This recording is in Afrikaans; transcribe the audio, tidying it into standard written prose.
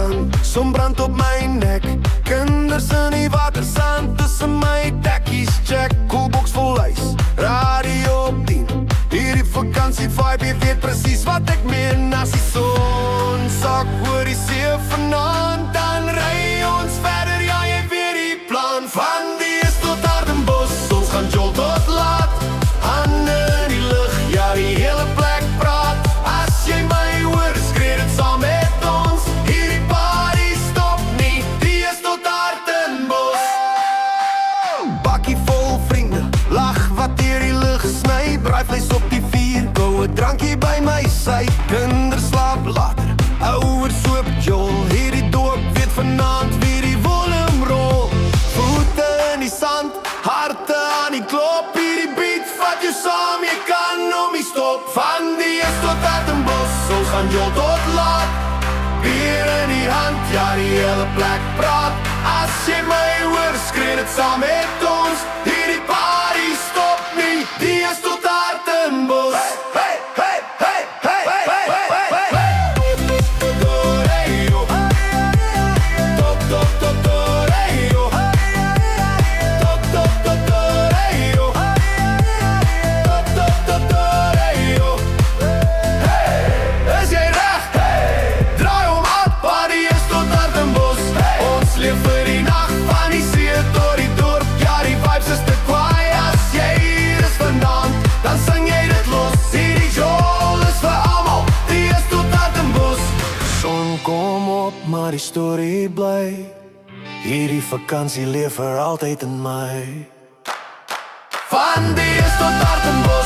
sand, son brand op my nek. Kinders in die watersand, tussen my dekkies check. Koelbox vol ys, radio op 10. Hierdie vakansie vibe, jy weet precies wat ek meen. As die son sak oor die see vanaand, dan ry ons verder, ja jy weet die plan. Van die is tot Hardenbos, ons gaan jol tot laat. Hande in die lug, ja die hele plek praat. As jy my hoor, skree dit saam met ons. Hierdie party stop nie, die is tot Hardenbos. Bakkie vol vriende, lach wat deur die lug sny. Braaivleis op die vuur, koue drankie by my sy. Kinders slaap later, ouers soop jol. Hierdie dorp weet vanaand wie die volume rol. Voete in die sand, harte aan die klop. Hierdie beat vat jou saam, jy kan hom nie stop. Van die is tot Hardenbos, ons gaan jol tot laat. Bier in die hand, ja die hele plek praat. As jy my hoor, skree dit saam met ons. Hierdie party stop nie, die is tot Hardenbos. Hey, hey, hey, hey, hey, hey, hey, hey, hey. Doreio. Top, top, top, doreio. Top, top, top, doreio. Top, top, top, doreio. Hey, is jy reg? Hey, draai om af, party is tot Hardenbos. Ons leef vir die nacht, van die see tot die dorp. Ja, die vibes is te kwaai. As jy hier is vanaand, dan sing jy dit los. Hierdie jol is vir almal, die is tot Hardenbos. Son kom op, maar die story bly. Hierdie vakansie leef vir altyd in my. Van die is tot Hardenbos.